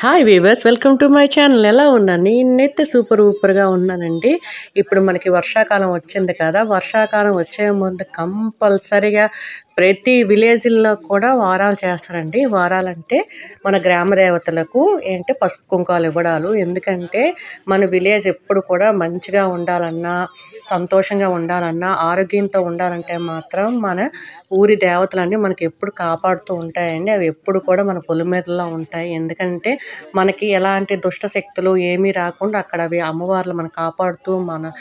Hi weavers, welcome to my channel. ఎలా ఉన్నాను? నేనైతే సూపర్గా ఉన్నానండి. ఇప్పుడు మనకి వర్షాకాలం వచ్చింది కదా. వర్షాకాలం వచ్చే ముందు కంపల్సరిగా ప్రతి విలేజ్లో కూడా వారాలు చేస్తారండి. వారాలంటే మన గ్రామ దేవతలకు ఏంటి పసుపు కుంకాలు ఇవ్వడాలు. ఎందుకంటే మన విలేజ్ ఎప్పుడు కూడా మంచిగా ఉండాలన్నా, సంతోషంగా ఉండాలన్నా, ఆరోగ్యంతో ఉండాలంటే మాత్రం మన ఊరి దేవతలన్నీ మనకి ఎప్పుడు కాపాడుతూ ఉంటాయండి. అవి ఎప్పుడు కూడా మన పొలిమేరలో ఉంటాయి. ఎందుకంటే మనకి ఎలాంటి దుష్ట శక్తులు ఏమీ రాకుండా అక్కడ అవి అమ్మవార్లు మనం కాపాడుతూ మన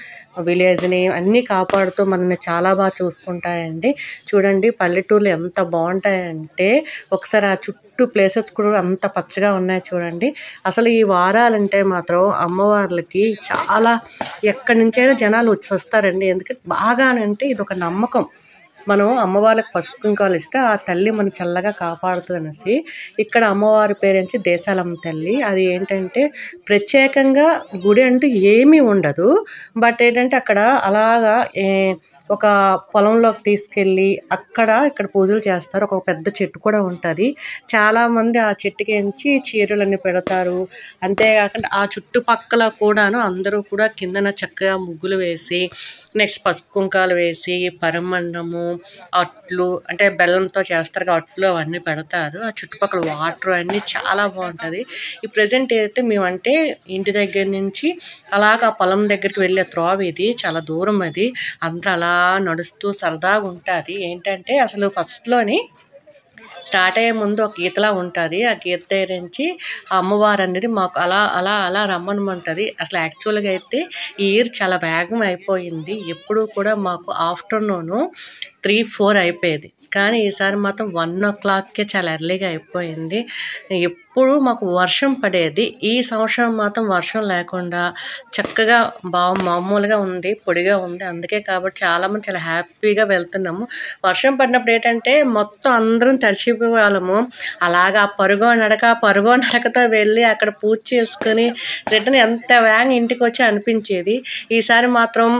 విలేజ్ని అన్నీ కాపాడుతూ మనల్ని చాలా బాగా చూసుకుంటాయండి. చూడండి పల్లెటూర్లు ఎంత బాగుంటాయంటే ఒకసారి ఆ చుట్టూ ప్లేసెస్ కూడా అంత పచ్చగా ఉన్నాయి చూడండి. అసలు ఈ వారాలంటే మాత్రం అమ్మవార్లకి చాలా ఎక్కడి నుంచైనా జనాలు వచ్చి వస్తారండి. ఎందుకంటే బాగానంటే ఇది ఒక నమ్మకం. మనం అమ్మవారికి పసుపు కుంకాలు ఇస్తే ఆ తల్లి మన చల్లగా కాపాడుతుంది అనేసి. ఇక్కడ అమ్మవారి పేరించి దేశాలమ్మ తల్లి. అది ఏంటంటే ప్రత్యేకంగా గుడి అంటూ ఏమీ ఉండదు. బట్ ఏంటంటే అక్కడ అలాగా ఒక పొలంలోకి తీసుకెళ్ళి ఇక్కడ పూజలు చేస్తారు. ఒక పెద్ద చెట్టు కూడా ఉంటుంది. చాలామంది ఆ చెట్టుకించి చీరలన్నీ పెడతారు. అంతేకాకుండా ఆ చుట్టుపక్కల కూడాను అందరూ కూడా కిందన చక్కగా ముగ్గులు వేసి, నెక్స్ట్ పసుపు కుంకాలు వేసి, పరమన్నము, అట్లు అంటే బెల్లంతో చేస్తారు అట్లు అవన్నీ పెడతారు. ఆ చుట్టుపక్కల వాటర్ అన్నీ చాలా బాగుంటుంది. ఈ ప్రజెంట్ అయితే మేమంటే ఇంటి దగ్గర నుంచి అలాగ ఆ పొలం దగ్గరికి వెళ్ళే త్రోవ ఇది. చాలా దూరం అది. అందరూ అలా నడుస్తూ సరదాగా ఉంటుంది. ఏంటంటే అసలు ఫస్ట్లోని స్టార్ట్ అయ్యే ముందు ఒక గీతలా ఉంటుంది. ఆ గీత దగ్గర నుంచి ఆ అమ్మవారు అనేది మాకు అలా అలా అలా రమ్మనమంటుంది. అసలు యాక్చువల్గా అయితే ఈ ఇయర్ చాలా వేగం అయిపోయింది. ఎప్పుడు కూడా మాకు ఆఫ్టర్నూను 3-4 అయిపోయేది. కానీ ఈసారి మాత్రం 1 o'clockకే చాలా ఎర్లీగా అయిపోయింది. ఎప్పుడు మాకు వర్షం పడేది. ఈ సంవత్సరం మాత్రం వర్షం లేకుండా చక్కగా మామూలుగా ఉంది, పొడిగా ఉంది. అందుకే కాబట్టి చాలామంది చాలా హ్యాపీగా వెళ్తున్నాము. వర్షం పడినప్పుడు ఏంటంటే మొత్తం అందరం తడిచిపోయేవాళ్ళము. అలాగా పరుగో నడకతో వెళ్ళి అక్కడ పూజ చేసుకుని రిటర్న్ ఎంత వేగంగా ఇంటికి వచ్చి అనిపించేది. ఈసారి మాత్రం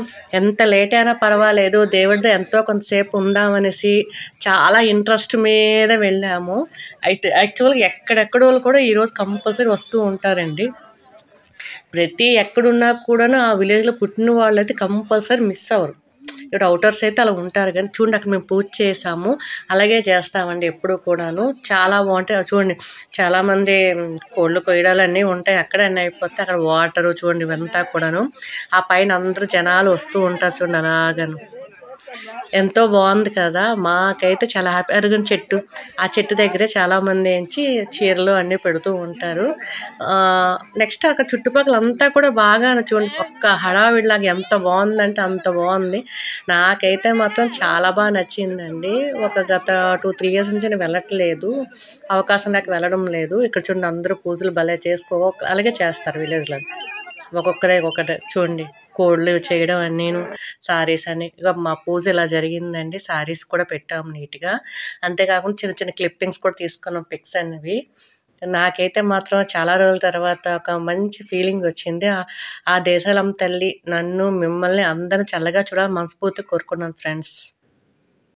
ఎంత లేట్ అయినా పర్వాలేదు, దేవుడితో ఎంతో కొంతసేపు ఉందామనేసి చాలా ఇంట్రెస్ట్ మీద వెళ్ళాము. అయితే యాక్చువల్గా ఎక్కడెక్కడో కూడా ఈరోజు కంపల్సరీ వస్తూ ఉంటారండి. ఎక్కడున్నా కూడాను ఆ విలేజ్లో పుట్టిన వాళ్ళు అయితే కంపల్సరీ మిస్ అవ్వరు. ఇక్కడ అవుటర్స్ అయితే అలా ఉంటారు. కానీ చూడండి అక్కడ మేము పూజ చేసాము. అలాగే చేస్తామండి ఎప్పుడు కూడాను. చాలా బాగుంటాయి. చూడండి చాలామంది కోళ్ళు కొయ్యడాలు అన్నీ ఉంటాయి. అక్కడే అన్నీ అయిపోతే అక్కడ వాటరు చూడండి ఇవంతా కూడాను. ఆ పైన అందరూ జనాలు వస్తూ ఉంటారు చూడండి అలాగను. ఎంతో బాగుంది కదా. మాకైతే చాలా హ్యాపీ. అరుగున చెట్టు, ఆ చెట్టు దగ్గరే చాలామంది ఏంచి చీరలు అన్నీ పెడుతూ ఉంటారు. నెక్స్ట్ అక్కడ చుట్టుపక్కల అంతా కూడా బాగా చూడండి ఒక్క హడావిడిలాగా ఎంత బాగుందంటే అంత బాగుంది. నాకైతే మాత్రం చాలా బాగా నచ్చిందండి. గత 2-3 ఇయర్స్ నుంచి నేను వెళ్ళట్లేదు, అవకాశం నాకు వెళ్ళడం లేదు. ఇక్కడ చూడండి అందరూ పూజలు భలే అలాగే చేస్తారు విలేజ్లో. ఒక్కొక్కరే చూడండి కోళ్ళు చేయడం అన్నీను, సారీస్ అని. ఇక మా పూజ ఇలా జరిగిందండి. సారీస్ కూడా పెట్టాము నీట్గా. అంతేకాకుండా చిన్న చిన్న క్లిప్పింగ్స్ కూడా తీసుకున్నాం, పిక్స్ అనేవి. నాకైతే మాత్రం చాలా రోజుల తర్వాత ఒక మంచి ఫీలింగ్ వచ్చింది. ఆ దేశాలమ్మ తల్లి నన్ను మిమ్మల్ని అందరిని చల్లగా చూడాలని మనస్ఫూర్తిగా కోరుకున్నాను ఫ్రెండ్స్.